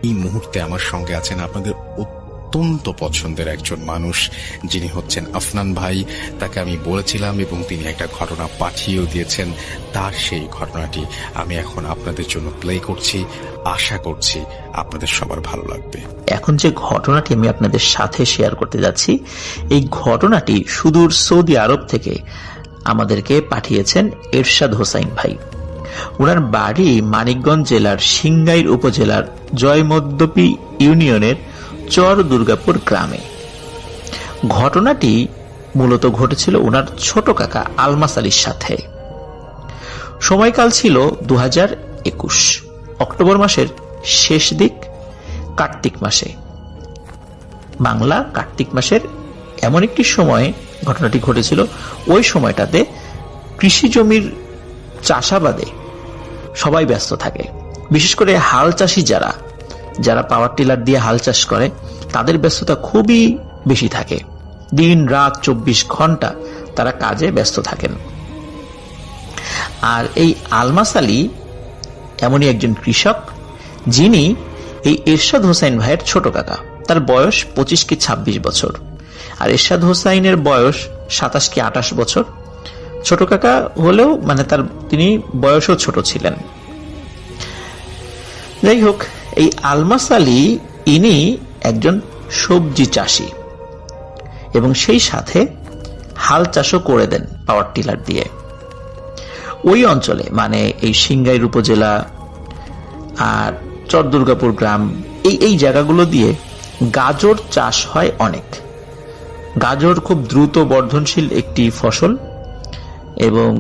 এই মুহূর্তে আমার সঙ্গে আছেন আপনাদের অত্যন্ত পছন্দের একজন মানুষ, যিনি হচ্ছেন আফনান ভাই। তাকে আমি বলেছিলাম এবং তিনি একটা ঘটনা পাঠিয়েও দিয়েছেন। তার সেই ঘটনাটি আমি এখন আপনাদের জন্য প্লে করছি। আশা করছি আপনাদের সবার ভালো লাগবে। এখন যে ঘটনাটি আমি আপনাদের সাথে শেয়ার করতে যাচ্ছি, এই ঘটনাটি সুদূর সৌদি আরব থেকে আমাদেরকে পাঠিয়েছেন এরশাদ হোসাইন ভাই। ওনার বাড়ি মানিকগঞ্জ জেলার সিংগাইর উপজেলার জয়মদ্দপি ইউনিয়নের চর দুর্গাপুর গ্রামে। ঘটনাটি মূলত ঘটেছিল ওনার ছোট কাকা আলমাস আলীর সাথে। সময়কাল ছিল 2021 অক্টোবর মাসের শেষ দিক, কার্তিক মাসে, বাংলা কার্তিক মাসের এমন একটি সময়ে ঘটনাটি ঘটেছিল। ওই সময়টাতে কৃষি জমির চাষাবাদে সবাই ব্যস্ত থাকে। বিশেষ করে হাল চাষি যারা পাওয়ার টিলার দিয়ে হাল চাষ করে, তাদের ব্যস্ততা খুবই বেশি থাকে। দিন রাত 24 ঘন্টা তারা কাজে ব্যস্ত থাকেন। আর এই আলমাস আলী এমনই একজন কৃষক, যিনি এই এরশাদ হোসাইন ভাইয়ের ছোট কাকা। তার বয়স 25 কি 26 বছর, আর এরশাদ হোসাইনের বয়স 27 কি 28 বছর। ছোট কাকা হলেও তিনি বয়সও ছোট ছিলেন। যাই হোক, এই আলমাস আলী ইনি একজন সবজি চাষি এবং সেই সাথে হাল চাষও করে দেন পাওয়ার টিলার দিয়ে। ওই অঞ্চলে এই সিংগাইর উপজেলা আর চর দুর্গাপুর গ্রাম, এই জায়গাগুলো দিয়ে গাজর চাষ হয় অনেক। গাজর খুব দ্রুত বর্ধনশীল একটি ফসল এবং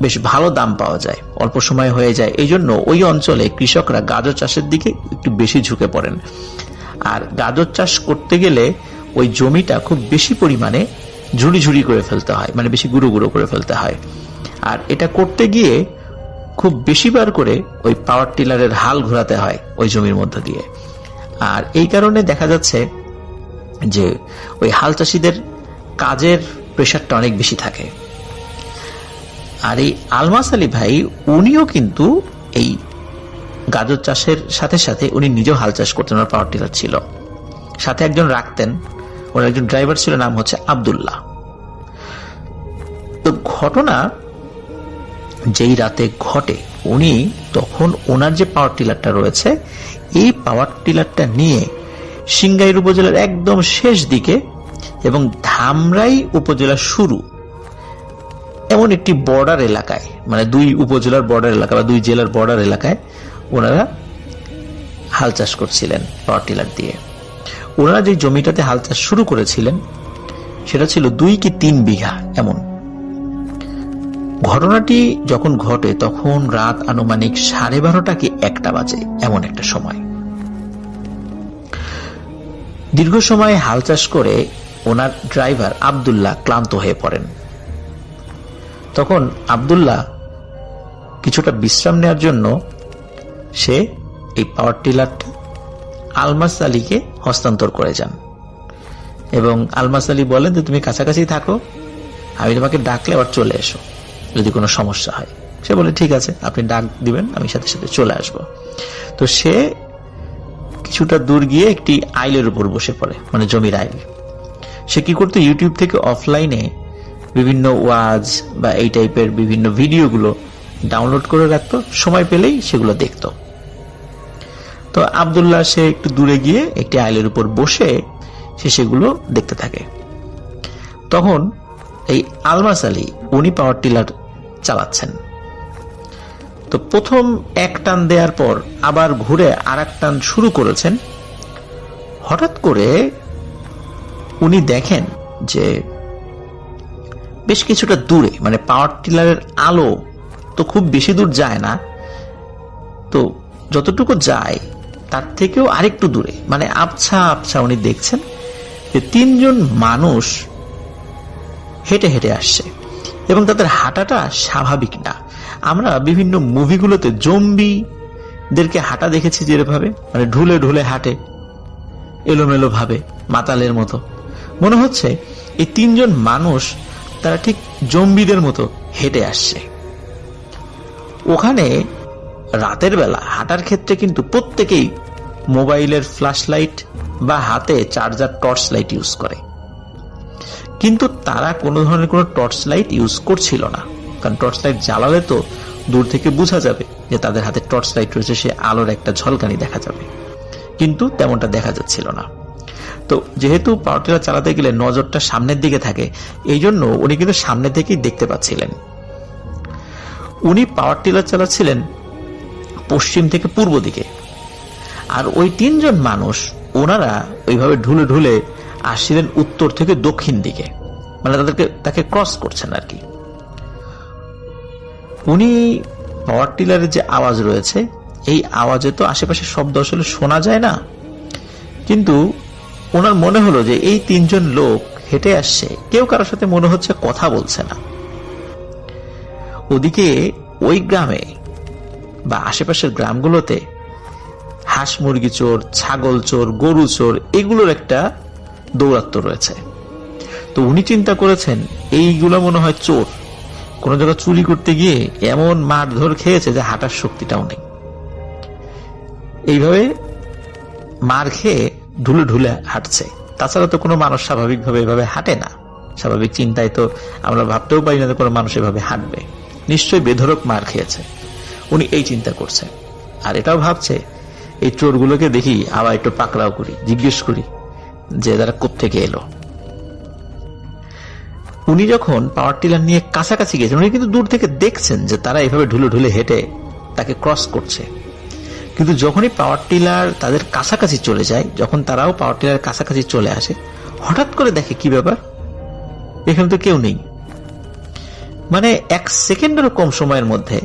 বেশ ভালো দাম পাওয়া যায়, অল্প সময় হয়ে যায়। এই জন্য ওই অঞ্চলে কৃষকরা গাজর চাষের দিকে একটু বেশি ঝুঁকে পড়েন। আর গাজর চাষ করতে গেলে ওই জমিটা খুব বেশি পরিমাণে ঝুড়ি ঝুড়ি করে ফেলতে হয়, বেশি গুঁড়ো গুঁড়ো করে ফেলতে হয়। আর এটা করতে গিয়ে খুব বেশিবার করে ওই পাওয়ার টিলারের হাল ঘোরাতে হয় ওই জমির মধ্য দিয়ে। আর এই কারণে দেখা যাচ্ছে যে ওই হাল চাষিদের কাজের প্রেশারটা অনেক বেশি থাকে। আর এই আলমাস আলী ভাই উনিও কিন্তু এই গাজর চাষের সাথে সাথে উনি নিজেও হাল চাষ করতেন। ওনার পাওয়ার টিলার ছিল, সাথে একজন রাখতেন, ওনার একজন ড্রাইভার ছিল, নাম হচ্ছে আব্দুল্লাহ। তো ঘটনা যেই রাতে ঘটে, উনি তখন ওনার যে পাওয়ার টিলারটা রয়েছে, এই পাওয়ার টিলারটা নিয়ে সিংগাইর উপজেলার একদম শেষ দিকে এবং ধামরাই উপজেলার শুরু এমন একটি বর্ডার এলাকায়, দুই উপজেলার বর্ডার এলাকা বা দুই জেলার বর্ডার এলাকায় ওনারা হাল চাষ করছিলেন পাওয়ার টিলার দিয়ে। ওনারা যে জমিটাতে হাল চাষ শুরু করেছিলেন সেটা ছিল 2 কি 3 বিঘা এমন। ঘটনাটি যখন ঘটে তখন রাত আনুমানিক 12:30 কি 1টা বাজে, এমন একটা সময়। দীর্ঘ সময় হাল চাষ করে ওনার ড্রাইভার আব্দুল্লাহ ক্লান্ত হয়ে পড়েন। তখন আব্দুল্লাহ কিছুটা বিশ্রাম নেওয়ার জন্য সে এই পাওয়ার টিলারটা আলমাস আলীকে হস্তান্তর করে যান এবং আলমাস আলী বলেন যে তুমি কাছাকাছি থাকো, আমি তোমাকে ডাকলে আবার চলে এসো যদি কোনো সমস্যা হয়। সে বলে ঠিক আছে, আপনি ডাক দিবেন, আমি সাথে সাথে চলে আসব। তো সে কিছুটা দূর গিয়ে একটি আইলের উপর বসে পড়ে, জমির আইল। সে কি করতো, ইউটিউব থেকে অফলাইনে বিভিন্ন ওয়াজ বা এই টাইপের বিভিন্ন ভিডিওগুলো ডাউনলোড করে রাখতো, সময় পেলেই সেগুলো দেখতো। তো আব্দুল্লাহ সে একটু দূরে গিয়ে একটি আইলের উপর বসে সে সেগুলো দেখতে থাকে। তখন এই আলমাস আলী উনি পাওয়ার টিলার চালাচ্ছেন। তো প্রথম এক টান দেওয়ার পর আবার ঘুরে আর এক টান শুরু করেছেন। হঠাৎ করে উনি দেখেন যে বেশ কিছুটা দূরে, পাওয়ার টিলারের আলো তো খুব বেশি দূর যায় না, তো যতটুকু যায় তার থেকেও আরেকটু দূরে, আবছা আবছা উনি দেখছেন যে 3 জন মানুষ হেঁটে হেঁটে আসছে এবং তাদের হাঁটাটা স্বাভাবিক না। আমরা বিভিন্ন মুভিগুলোতে জম্বিদেরকে হাঁটা দেখেছি, যেভাবে ঢুলে ঢুলে হাঁটে এলোমেলো ভাবে, মাতালের মতো। মনে হচ্ছে এই 3 জন মানুষ তারা ঠিক জম্বিদের মতো হেঁটে আসছে। ওখানে রাতের বেলা হাঁটার ক্ষেত্রে কিন্তু প্রত্যেকেই মোবাইলের ফ্ল্যাশ লাইট বা হাতে চার্জার টর্চ লাইট ইউজ করে। কিন্তু তারা কোনো ধরনের কোনো টর্চ লাইট ইউজ করছিল না, কারণ টর্চ লাইট জ্বালালে তো দূর থেকে বোঝা যাবে যে তাদের হাতে টর্চ লাইট রয়েছে, সে আলোর একটা ঝলকানি দেখা যাবে, কিন্তু তেমনটা দেখা যাচ্ছিল না। তো যেহেতু পাওয়ার টিলার চালাতে গেলে নজরটা সামনের দিকে থাকে, এই জন্য উনি কিন্তু সামনে থেকেই দেখতে পাচ্ছিলেন। উনি পাওয়ার টিলার চালাচ্ছিলেন পশ্চিম থেকে পূর্ব দিকে, আর ওই 3 জন মানুষ ওনারা ওইভাবে ঢুলে ঢুলে আসছিলেন উত্তর থেকে দক্ষিণ দিকে, মানে তাকে ক্রস করছেন আর কি। উনি পাওয়ার টিলারের যে আওয়াজ রয়েছে, এই আওয়াজে তো আশেপাশে শব্দ আসলে শোনা যায় না, কিন্তু ওনার মনে হলো যে এই 3 জন লোক হেঁটে আসছে, কেউ কারোর সাথে মনে হচ্ছে কথা বলছে না। ওদিকে ওই গ্রামে বা আশেপাশের গ্রামগুলোতে হাঁস মুরগি চোর, ছাগল চোর, গরু চোর, এগুলোর একটা দৌরাত্ম্য রয়েছে। তো উনি চিন্তা করেছেন এইগুলো মনে হয় চোর, কোন জায়গায় চুরি করতে গিয়ে এমন মারধর খেয়েছে যে হাঁটার শক্তিটাও নেই। এইভাবে মার খেয়ে ঢুলে ঢুলে হাঁটছে। তাছাড়া তো কোনো মানুষ স্বাভাবিকভাবে এভাবে হাঁটে না। স্বাভাবিক চিন্তায় তো আমরা ভাবতেও পারি না যে কোনো মানুষ এভাবে হাঁটবে, নিশ্চয়ই বেধড়ক মার খেয়েছে। উনি এই চিন্তা করছে, আর এটাও ভাবছে এই চোরগুলোকে দেখি আবার একটু পাকড়াও করি, জিজ্ঞেস করি যে তারা কোত্থেকে এলো। উনি যখন পাওয়ার টিলার নিয়ে কাছাকাছি গেছেন, উনি কিন্তু দূর থেকে দেখছেন যে তারা এভাবে ঢুলে ঢুলে হেঁটে তাকে ক্রস করছে। কিন্তু যখনই পাওয়ার টিলার তাদের কাছাকাছি চলে যায়, যখন তারাও পাওয়ার টিলার কাছাকাছি চলে আসে, হঠাৎ করে দেখে কি ব্যাপার, এখানে তো কেউ নেই। মানে 1 সেকেন্ডেরও কম সময়ের মধ্যে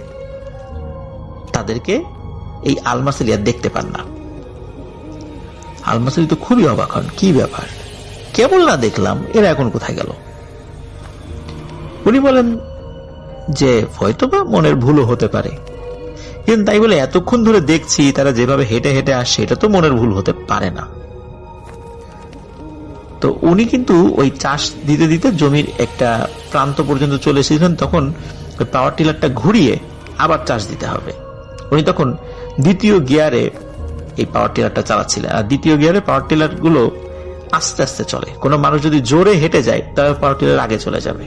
তাদেরকে এই আলমাসেলিয়া দেখতে পান না। আলমাসেলি তো খুবই অবাক হন, কি ব্যাপার, কেবল না দেখলাম, এরা এখন কোথায় গেল। উনি বলেন যে হয়তোবা মনের ভুলও হতে পারে, কিন্তু তাই বলে এতক্ষণ ধরে দেখছি তারা যেভাবে হেঁটে হেঁটে আসছে, এটা তো মনের ভুল হতে পারে না। তো উনি কিন্তু ওই চাষ দিতে দিতে জমির একটা প্রান্ত পর্যন্ত চলে এসেছিলেন, তখন ওই পাওয়ার টিলারটা ঘুরিয়ে আবার চাষ দিতে হবে। উনি তখন দ্বিতীয় গিয়ারে এই পাওয়ার টিলারটা চালাচ্ছিলেন, আর দ্বিতীয় গিয়ারে পাওয়ার টিলার গুলো আস্তে আস্তে চলে। কোনো মানুষ যদি জোরে হেঁটে যায় তবে পাওয়ার টিলার আগে চলে যাবে।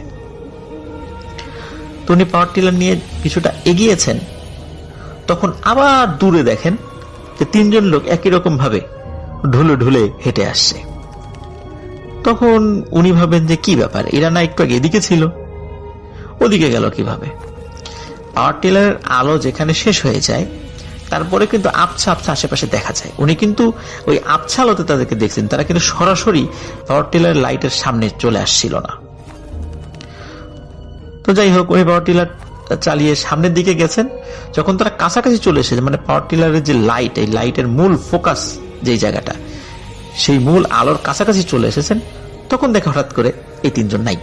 তো উনি পাওয়ার টিলার নিয়ে কিছুটা এগিয়েছেন, তখন আবার দূরে দেখেন যে 3 জন লোক একই রকম ভাবে ঢুলে ঢুলে হেঁটে আসছে। তখন উনি ভাবেন যে কি ব্যাপার, এরা না একটু আগে এদিকে ছিল, ওদিকে গেল কিভাবে। পাওয়ার টিলারের আলো যেখানে শেষ হয়ে যায়, তারপরে কিন্তু আবছা আবছা আশেপাশে দেখা যায়। উনি কিন্তু ওই আবছা আলোতে তাদেরকে দেখছেন, তারা কিন্তু সরাসরি পাওয়ার টিলার লাইটের সামনে চলে আসছিল না। তো যাই হোক, উনি পাওয়ার টিলার চালিয়ে সামনের দিকে গেছেন। যখন তারা কাছাকাছি চলে এসেছে, মানে পাওয়ার টিলারের যে লাইট, এই লাইটের মূল ফোকাস যেই জায়গাটা, সেই মূল আলোর কাছাকাছি চলে এসেছেন, তখন দেখে হঠাৎ করে এই 3 জন নাই।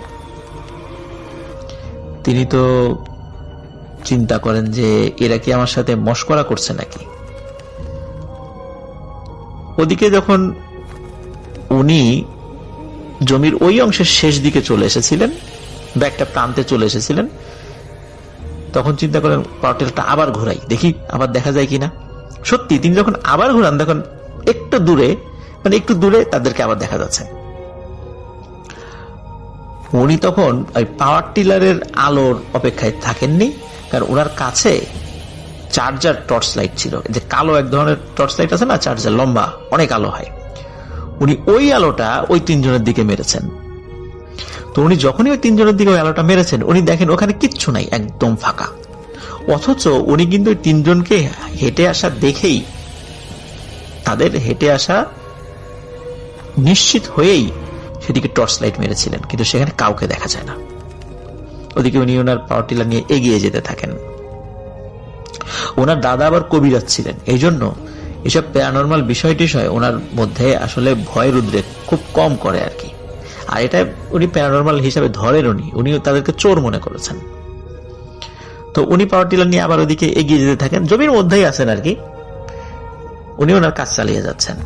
তিনি তো চিন্তা করেন যে এরা কি আমার সাথে মশকরা করছে নাকি। ওদিকে যখন উনি জমির ওই অংশের শেষ দিকে চলে এসেছিলেন বা একটা প্রান্তে চলে এসেছিলেন, তখন চিন্তা করেন পাওয়ার টিলারটা আবার ঘোরাই, দেখি আবার দেখা যায় কিনা। সত্যি তিনি যখন আবার ঘোরান, দেখুন একটু দূরে, মানে একটু দূরে তাদেরকে আবার দেখা যাচ্ছে। উনি তখন ওই পাওয়ার টিলারের আলোর অপেক্ষায় থাকেননি, কারণ ওনার কাছে চার্জার টর্চ লাইট ছিল, যে কালো এক ধরনের টর্চ লাইট আছে না, চার্জার, লম্বা, অনেক আলো হয়। উনি ওই আলোটা ওই 3 জনের দিকে মেরেছেন। তো উনি যখনই ওই 3 জনের দিকে ওই আলোটা মেরেছেন, উনি দেখেন ওখানে কিচ্ছু নাই, একদম ফাঁকা। অথচ উনি কিন্তু ওই 3 জনকে হেঁটে আসা দেখেই, তাদের হেঁটে আসা নিশ্চিত হয়েই সেদিকে টর্চ লাইট মেরেছিলেন, কিন্তু সেখানে কাউকে দেখা যায় না। ওদিকে উনি ওনার পাওয়ার টিলার নিয়ে এগিয়ে যেতে থাকেন। ওনার দাদা আবার কবিরাজ ছিলেন, এই জন্য এসব প্যারানরমাল বিষয় টিষয় ওনার মধ্যে আসলে ভয়ের উদ্রেক খুব কম করে আর কি। আর এটা উনি প্যারানরমাল হিসাবে ধরেন, উনি তাদেরকে চোর মনে করেছেন। তো উনি পাওয়ার টিলার নিয়ে আবার ওদিকে এগিয়ে যেতে থাকেন, জমির মধ্যেই আছেন আর কি। উনি ওনার কাজ চালিয়ে যাচ্ছেন।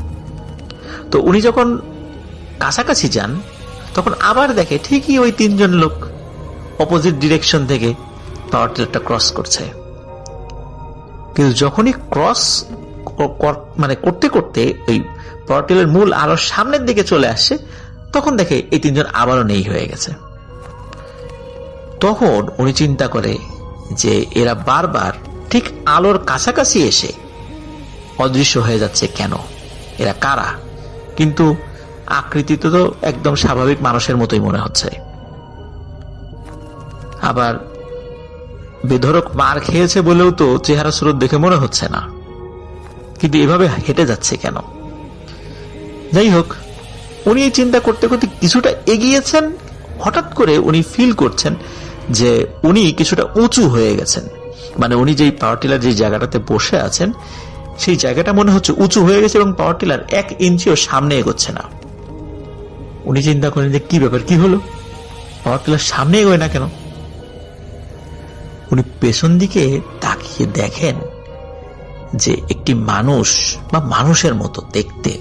তো উনি যখন কাছাকাছি যান, তখন আবার দেখে ঠিকই ওই 3 জন লোক অপোজিট ডিরেকশন থেকে পাওয়ার টিলারটা ক্রস করছে। কিন্তু যখনই ক্রস মানে করতে করতে ওই পাওয়ার টিলার মূল আলোর সামনের দিকে চলে আসছে, তখন দেখে এই তিনজন আবারও নেই হয়ে গেছে। তখন উনি চিন্তা করে যে এরা বারবার ঠিক আলোর কাছাকাছি এসে অদৃশ্য হয়ে যাচ্ছে কেন, এরা কারা? কিন্তু আকৃতি তো একদম স্বাভাবিক মানুষের মতোই মনে হচ্ছে, আবার বেধড়ক মার খেয়েছে বলেও তো চেহারা স্রোত দেখে মনে হচ্ছে না, কিন্তু এভাবে হেঁটে যাচ্ছে কেন? যাই হোক, উনি চিন্তা করতে করতে কিছুটা এগিয়েছেন, হঠাৎ করে উনি ফিল করছেন যে উনি কিছুটা উঁচু হয়ে গেছেন। মানে উনি যেই পাওয়ার টিলার যে জায়গাটাতে বসে আছেন সেই জায়গাটা মনে হচ্ছে উঁচু হয়ে গেছে এবং পাওয়ার টিলার 1 ইঞ্চিও সামনে এগোচ্ছে না। উনি চিন্তা করেন যে কি ব্যাপার, কি হলো, পাওয়ার টিলার সামনে এগোয় না কেন? উনি পেছন দিকে তাকিয়ে দেখেন যে একটি মানুষ বা মানুষের মতো দেখতে,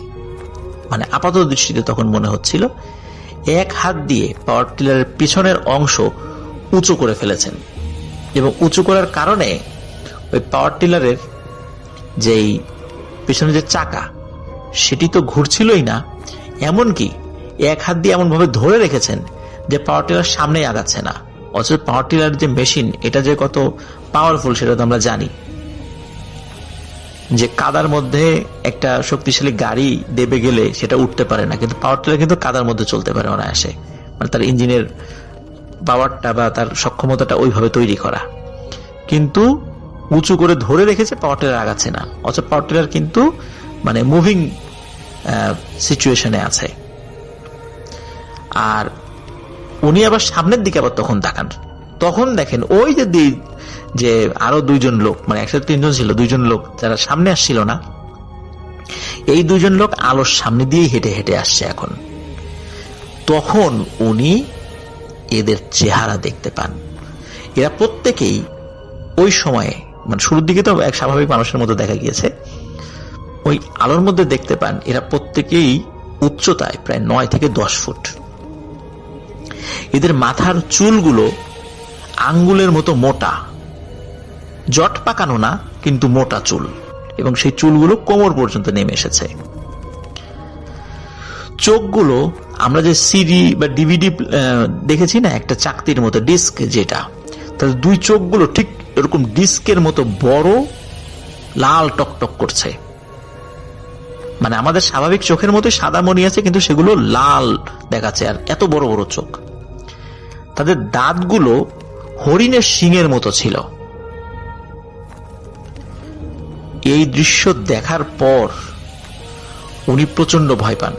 মানে আপাত দৃষ্টিতে তখন মনে হচ্ছিল, এক হাত দিয়ে পাওয়ার টিলারের পিছনের অংশ উঁচু করে ফেলেছেন এবং উঁচু করার কারণে ওই পাওয়ার টিলারের যেই পিছনে যে চাকা সেটি তো ঘুরছিলই না, এমনকি এক হাত দিয়ে এমন ভাবে ধরে রেখেছেন যে পাওয়ার টিলার সামনেই আগাচ্ছে না। অথচ পাওয়ার টিলার যে মেশিন, এটা যে কত পাওয়ারফুল সেটা তো আমরা জানি, যে কাদার মধ্যে একটা শক্তিশালী গাড়ি দেবে গেলে সেটা উঠতে পারে না, কিন্তু পাওয়ার টিলার কিন্তু কাদার মধ্যে চলতে পারে অনায়াসে। মানে তার ইঞ্জিনের পাওয়ারটা বা তার সক্ষমতাটা ওইভাবে তৈরি করা, কিন্তু উঁচু করে ধরে রেখেছে, পাওয়ার টিলার আগাচ্ছে না। অথচ পাওয়ার টিলার কিন্তু মানে মুভিং সিচুয়েশনে আছে। আর উনি আবার সামনের দিকে আবার তখন তাকান, তখন দেখেন ওই যে আরো 2 জন লোক, মানে একসাথে 3 জন ছিল, 2 জন লোক যারা সামনে আসছিল না, এই 2 জন লোক আলোর সামনে দিয়ে হেঁটে হেঁটে আসছে এখন। তখন উনি এদের চেহারা দেখতে পান। এরা প্রত্যেকেই ওই সময়ে, মানে শুরুর দিকে তো এক স্বাভাবিক মানুষের মতো দেখা গিয়েছে, ওই আলোর মধ্যে দেখতে পান এরা প্রত্যেকেই উচ্চতায় প্রায় 9 থেকে 10 ফুট। এদের মাথার চুলগুলো আঙ্গুলের মতো মোটা, জট পাকানো না, কিন্তু মোটা চুল, এবং সেই চুলগুলো কোমর পর্যন্ত নেমে এসেছে। চোখগুলো আমরা যে সিডি বা ডিভিডি দেখেছি না, একটা চাকতির মতো ডিস্ক, যেটা তার 2 চোখগুলো ঠিক এরকম ডিস্কের মতো বড়, লাল টকটক করছে। মানে আমাদের স্বাভাবিক চোখের মতো সাদা মণি আছে, কিন্তু সেগুলো লাল দেখাচ্ছে, আর এত বড় বড় চোখ। তাদের দাঁতগুলো হরিণের শিংয়ের মতো ছিল। এই দৃশ্য দেখার পর উনি প্রচন্ড ভয় পান,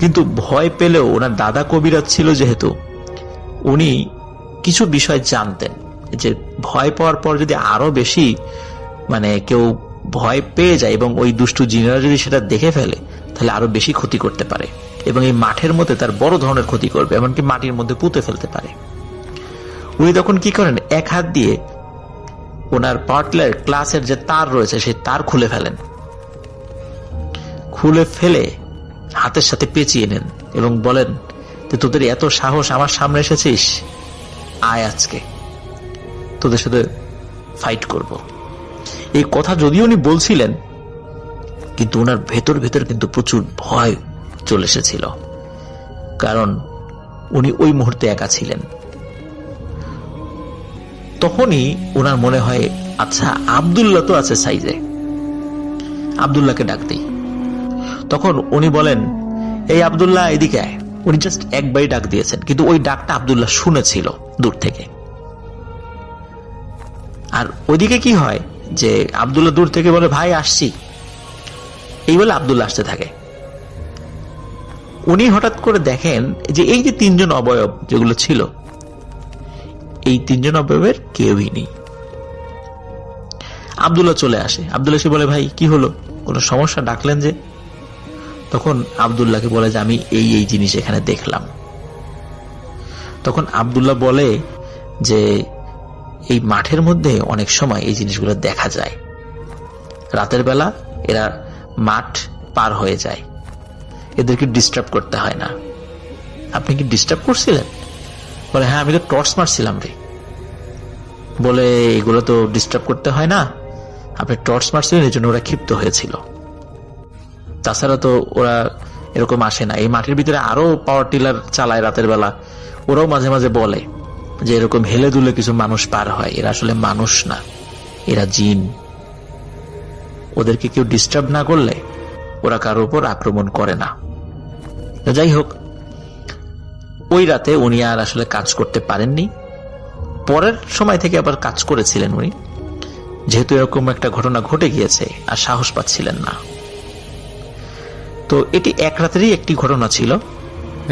কিন্তু ভয় পেলেও ওনার দাদা কবিরাজ ছিল যেহেতু, উনি কিছু বিষয় জানতেন যে ভয় পাওয়ার পর যদি আরো বেশি মানে কেউ ভয় পেয়ে যায় এবং ওই দুষ্টু জিনেরা যদি সেটা দেখে ফেলে, তাহলে আরো বেশি ক্ষতি করতে পারে এবং এই মাঠের মধ্যে তার বড় ধরনের ক্ষতি করবে, এমনকি মাটির মধ্যে পুঁতে ফেলতে পারে। উনি তখন কি করেন, এক হাত দিয়ে ওনার পাওয়ার টিলারের ক্লাসের যে তার রয়েছে সেই তার খুলে ফেলেন, খুলে ফেলে হাতের সাথে পেঁচিয়ে নেন এবং বলেন যে তোদের এত সাহস, আমার সামনে এসেছিস, আয় আজকে তোদের সাথে ফাইট করব। এই কথা যদিও উনি বলছিলেন, কিন্তু ওনার ভেতর ভেতর কিন্তু প্রচুর ভয় চলে এসেছিল, কারণ উনি ওই মুহূর্তে একা ছিলেন। তখনই ওনার মনে হয়, আচ্ছা আব্দুল্লাহ তো আছে সাইজে, আব্দুল্লাহকে ডাক দিই। তখন উনি বলেন, এই আব্দুল্লাহ এদিকে আয়। উনি জাস্ট একবারই ডাক দিয়েছেন, কিন্তু ওই ডাকটা আব্দুল্লাহ শুনেছিল দূর থেকে। আর ওইদিকে কি হয় যে আব্দুল্লাহ দূর থেকে বলে, ভাই আসছি, এই বলে আব্দুল্লাহ আসতে থাকে। উনি হঠাৎ করে দেখেন যে এই যে 3 জন অবয়ব যেগুলো ছিল, এই 3 জন অবয়বের কেউই নেই। আব্দুল্লাহ চলে আসে, আব্দুল্লাহ এসে বলে, ভাই কি হলো, কোনো সমস্যা, ডাকলেন যে? তখন আব্দুল্লাহকে বলে যে আমি এই এই জিনিস এখানে দেখলাম। তখন আব্দুল্লাহ বলে যে এই মাঠের মধ্যে অনেক সময় এই জিনিসগুলো দেখা যায়, রাতের বেলা এরা মাঠ পার হয়ে যায়, এদেরকে ডিস্টার্ব করতে হয় না। আপনি কি ডিস্টার্ব করছিলেন? বলে, হ্যাঁ আমি তো টর্চ মারছিলাম রে। বলে, এগুলো তো ডিস্টার্ব করতে হয় না, আপনি টর্চ মারছিলেন, এই জন্য ওরা ক্ষিপ্ত হয়েছিল। তাছাড়া তো ওরা এরকম আসে না। এই মাটির ভিতরে আরো পাওয়ার টিলার চালায় রাতের বেলা। ওরাও মাঝে মাঝে বলে যে এরকম হেলে দুলে কিছু মানুষ পার হয়, এরা আসলে মানুষ না, এরা জিন। ওদেরকে কেউ ডিস্টার্ব না করলে ওরা কারোর উপর আক্রমণ করে না। যাই হোক, ওই রাতে উনি আর আসলে কাজ করতে পারেননি। পরের সময় থেকে আবার কাজ করেছিলেন উনি, যেহেতু এরকম একটা ঘটনা ঘটে গিয়েছে, আর সাহস পাচ্ছিলেন না। তো এটি এক রাতেরই একটি ঘটনা ছিল।